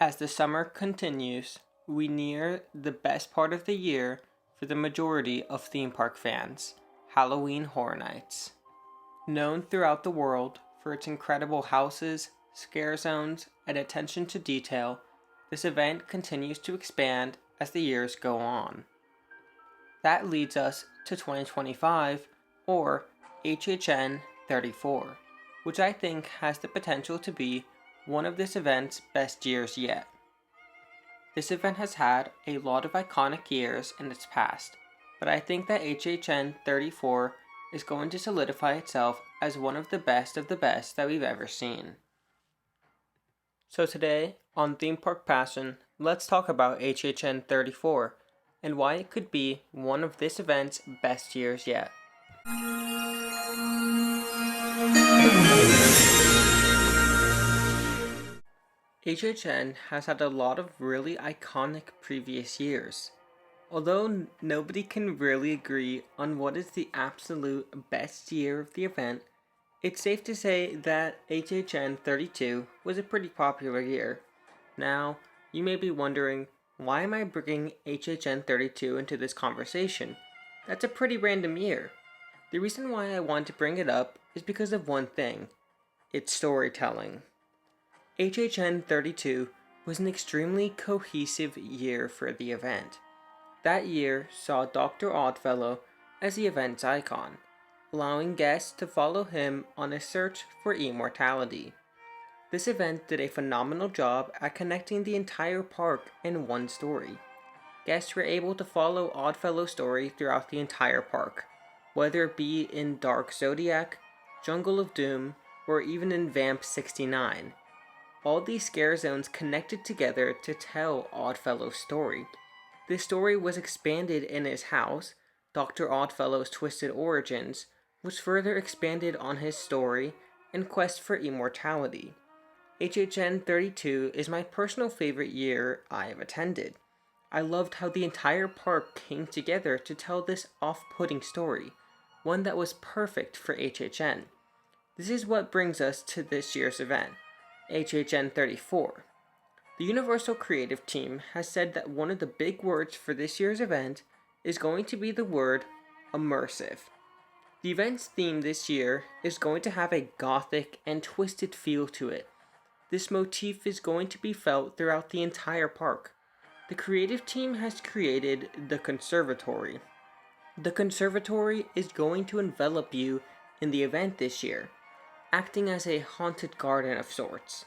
As the summer continues, we near the best part of the year for the majority of theme park fans, Halloween Horror Nights. Known throughout the world for its incredible houses, scare zones, and attention to detail, this event continues to expand as the years go on. That leads us to 2025, or HHN 34, which I think has the potential to be one of this event's best years yet. This event has had a lot of iconic years in its past, but I think that HHN 34 is going to solidify itself as one of the best that we've ever seen. So today, on Theme Park Passion, let's talk about HHN 34 and why it could be one of this event's best years yet. HHN has had a lot of really iconic previous years. Although nobody can really agree on what is the absolute best year of the event, it's safe to say that HHN 32 was a pretty popular year. Now, you may be wondering, why am I bringing HHN 32 into this conversation? That's a pretty random year. The reason why I want to bring it up is because of one thing: its storytelling. HHN 32 was an extremely cohesive year for the event. That year saw Dr. Oddfellow as the event's icon, allowing guests to follow him on a search for immortality. This event did a phenomenal job at connecting the entire park in one story. Guests were able to follow Oddfellow's story throughout the entire park, whether it be in Dark Zodiac, Jungle of Doom, or even in Vamp 69. All these scare zones connected together to tell Oddfellow's story. This story was expanded in his house, Dr. Oddfellow's Twisted Origins, which further expanded on his story and quest for immortality. HHN 32 is my personal favorite year I have attended. I loved how the entire park came together to tell this off-putting story, one that was perfect for HHN. This is what brings us to this year's event, HHN 34. The Universal Creative Team has said that one of the big words for this year's event is going to be the word immersive. The event's theme this year is going to have a gothic and twisted feel to it. This motif is going to be felt throughout the entire park. The creative team has created the conservatory. The conservatory is going to envelop you in the event this year, acting as a haunted garden of sorts.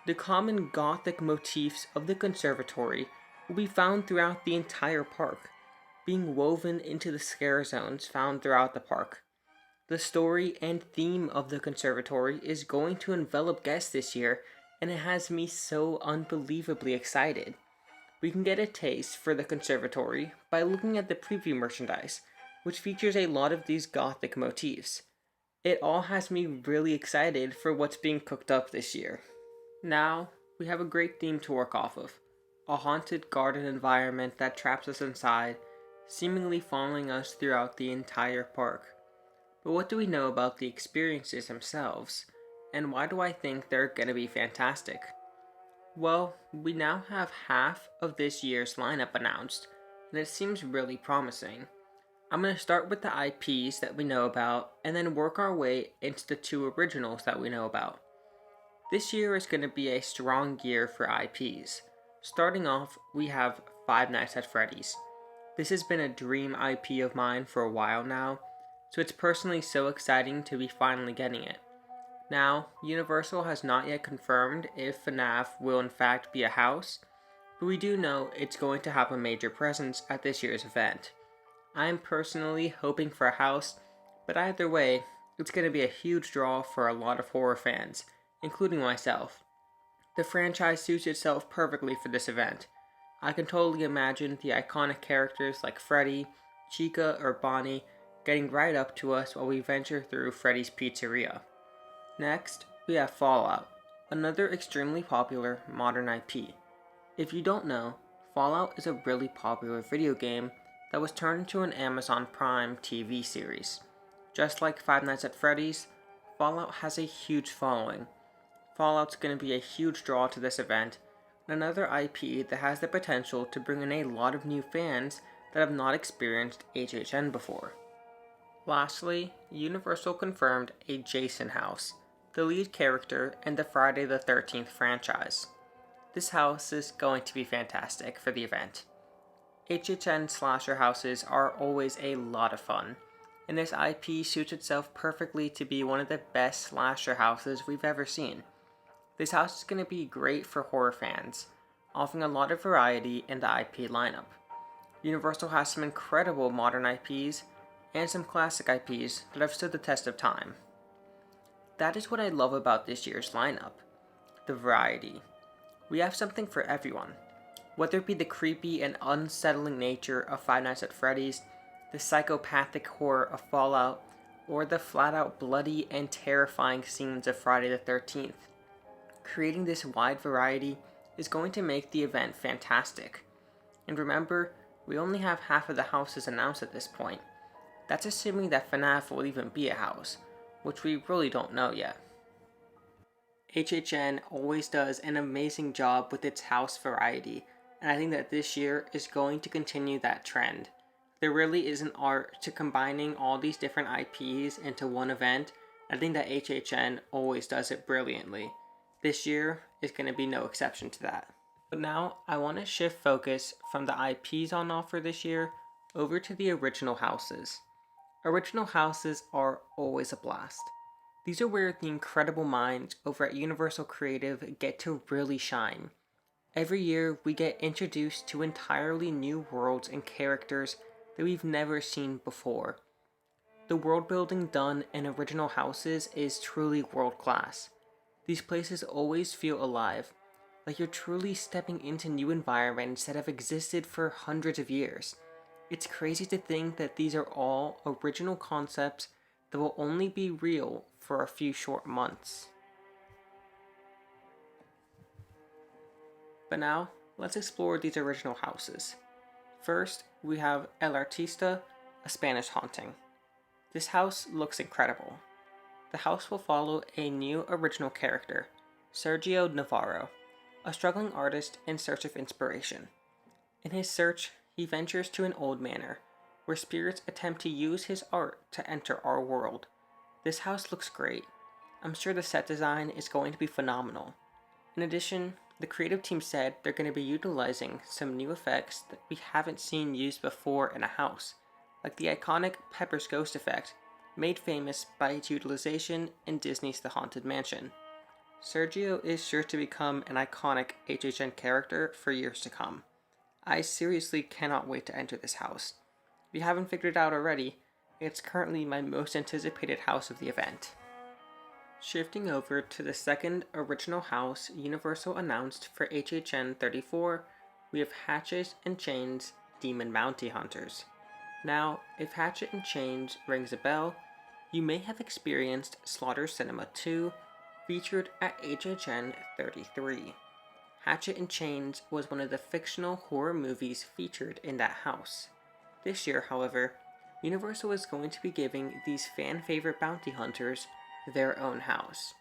The common gothic motifs of the conservatory will be found throughout the entire park, being woven into the scare zones found throughout the park. The story and theme of the conservatory is going to envelop guests this year, and it has me so unbelievably excited. We can get a taste for the conservatory by looking at the preview merchandise, which features a lot of these gothic motifs. It all has me really excited for what's being cooked up this year. Now, we have a great theme to work off of. A haunted garden environment that traps us inside, seemingly following us throughout the entire park. But what do we know about the experiences themselves? And why do I think they're gonna be fantastic? Well, we now have half of this year's lineup announced, and it seems really promising. I'm going to start with the IPs that we know about, and then work our way into the two originals that we know about. This year is going to be a strong year for IPs. Starting off, we have Five Nights at Freddy's. This has been a dream IP of mine for a while now, so it's personally so exciting to be finally getting it. Now, Universal has not yet confirmed if FNAF will in fact be a house, but we do know it's going to have a major presence at this year's event. I am personally hoping for a house, but either way, it's going to be a huge draw for a lot of horror fans, including myself. The franchise suits itself perfectly for this event. I can totally imagine the iconic characters like Freddy, Chica, or Bonnie getting right up to us while we venture through Freddy's Pizzeria. Next, we have Fallout, another extremely popular modern IP. If you don't know, Fallout is a really popular video game that was turned into an Amazon Prime TV series. Just like Five Nights at Freddy's, Fallout has a huge following. Fallout's going to be a huge draw to this event, another IP that has the potential to bring in a lot of new fans that have not experienced HHN before. Lastly, Universal confirmed a Jason house, the lead character in the Friday the 13th franchise. This house is going to be fantastic for the event. HHN slasher houses are always a lot of fun, and this IP suits itself perfectly to be one of the best slasher houses we've ever seen. This house is going to be great for horror fans, offering a lot of variety in the IP lineup. Universal has some incredible modern IPs and some classic IPs that have stood the test of time. That is what I love about this year's lineup, the variety. We have something for everyone. Whether it be the creepy and unsettling nature of Five Nights at Freddy's, the psychopathic horror of Fallout, or the flat-out bloody and terrifying scenes of Friday the 13th. Creating this wide variety is going to make the event fantastic. And remember, we only have half of the houses announced at this point. That's assuming that FNAF will even be a house, which we really don't know yet. HHN always does an amazing job with its house variety, and I think that this year is going to continue that trend. There really is an art to combining all these different IPs into one event. I think that HHN always does it brilliantly. This year is going to be no exception to that. But now I want to shift focus from the IPs on offer this year over to the original houses. Original houses are always a blast. These are where the incredible minds over at Universal Creative get to really shine. Every year we get introduced to entirely new worlds and characters that we've never seen before. The world building done in original houses is truly world class. These places always feel alive, like you're truly stepping into new environments that have existed for hundreds of years. It's crazy to think that these are all original concepts that will only be real for a few short months. But now, let's explore these original houses. First, we have El Artista, a Spanish haunting. This house looks incredible. The house will follow a new original character, Sergio Navarro, a struggling artist in search of inspiration. In his search, he ventures to an old manor, where spirits attempt to use his art to enter our world. This house looks great. I'm sure the set design is going to be phenomenal. In addition, the creative team said they're going to be utilizing some new effects that we haven't seen used before in a house, like the iconic Pepper's Ghost effect, made famous by its utilization in Disney's The Haunted Mansion. Sergio is sure to become an iconic HHN character for years to come. I seriously cannot wait to enter this house. If you haven't figured it out already, it's currently my most anticipated house of the event. Shifting over to the second original house Universal announced for HHN 34, we have Hatchet and Chains Demon Bounty Hunters. Now, if Hatchet and Chains rings a bell, you may have experienced Slaughter Cinema 2, featured at HHN 33. Hatchet and Chains was one of the fictional horror movies featured in that house. This year, however, Universal is going to be giving these fan-favorite bounty hunters their own house.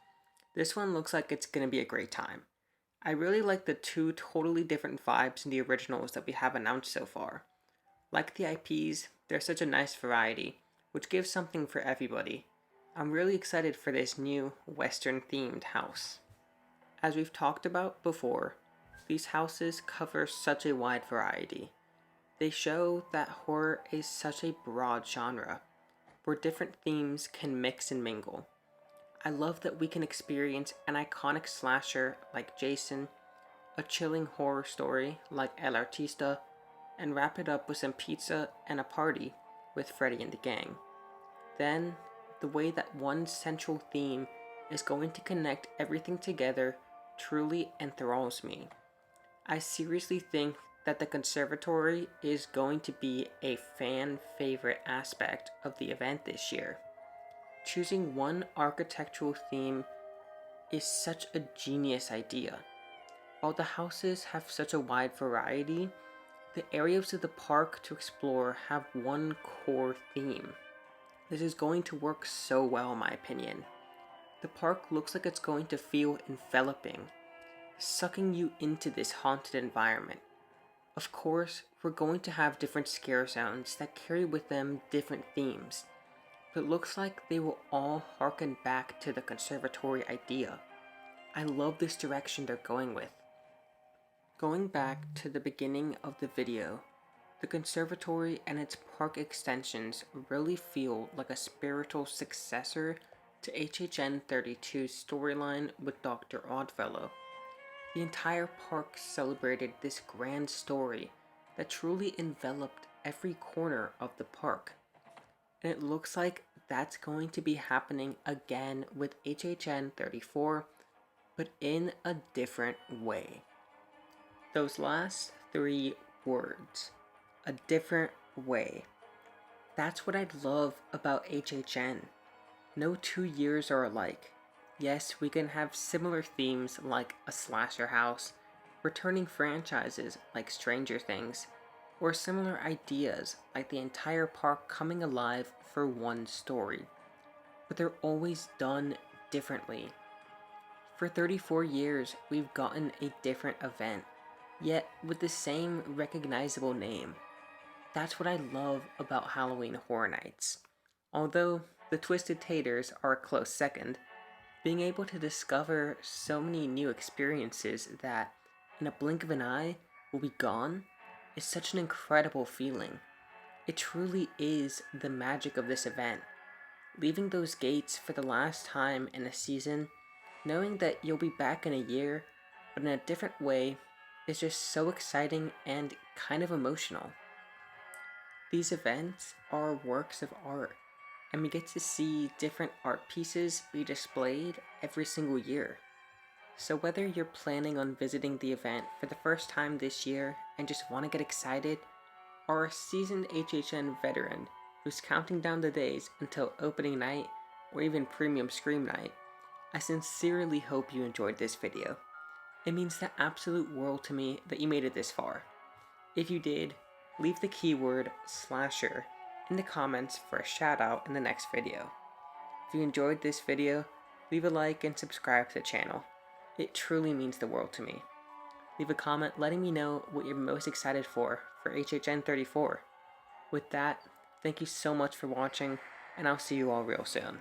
This one looks like it's going to be a great time. I really like the two totally different vibes in the originals that we have announced so far. Like the IPs, there's such a nice variety, which gives something for everybody. I'm really excited for this new Western-themed house. As we've talked about before, these houses cover such a wide variety. They show that horror is such a broad genre, where different themes can mix and mingle. I love that we can experience an iconic slasher like Jason, a chilling horror story like El Artista, and wrap it up with some pizza and a party with Freddy and the gang. Then, the way that one central theme is going to connect everything together truly enthralls me. I seriously think that the conservatory is going to be a fan favorite aspect of the event this year. Choosing one architectural theme is such a genius idea. While the houses have such a wide variety, the areas of the park to explore have one core theme. This is going to work so well in my opinion. The park looks like it's going to feel enveloping. sucking you into this haunted environment. Of course, we're going to have different scare zones that carry with them different themes, but it looks like they will all harken back to the conservatory idea. I love this direction they're going with. Going back to the beginning of the video, the conservatory and its park extensions really feel like a spiritual successor to HHN 32's storyline with Dr. Oddfellow. The entire park celebrated this grand story that truly enveloped every corner of the park. And it looks like that's going to be happening again with HHN 34, but in a different way. Those last three words, a different way. That's what I love about HHN. No 2 years are alike. Yes, we can have similar themes like a slasher house, returning franchises like Stranger Things, or similar ideas like the entire park coming alive for one story. But they're always done differently. For 34 years, we've gotten a different event, yet with the same recognizable name. That's what I love about Halloween Horror Nights. Although the Twisted Taters are a close second, being able to discover so many new experiences that, in a blink of an eye, will be gone is such an incredible feeling. It truly is the magic of this event. Leaving those gates for the last time in a season, knowing that you'll be back in a year, but in a different way, is just so exciting and kind of emotional. These events are works of art, and we get to see different art pieces be displayed every single year. So whether you're planning on visiting the event for the first time this year and just want to get excited, or a seasoned HHN veteran who's counting down the days until opening night or even premium scream night, I sincerely hope you enjoyed this video. It means the absolute world to me that you made it this far. If you did, leave the keyword slasher in the comments for a shout out in the next video. If you enjoyed this video, leave a like and subscribe to the channel. It truly means the world to me. Leave a comment letting me know what you're most excited for HHN 34. With that, thank you so much for watching, and I'll see you all real soon.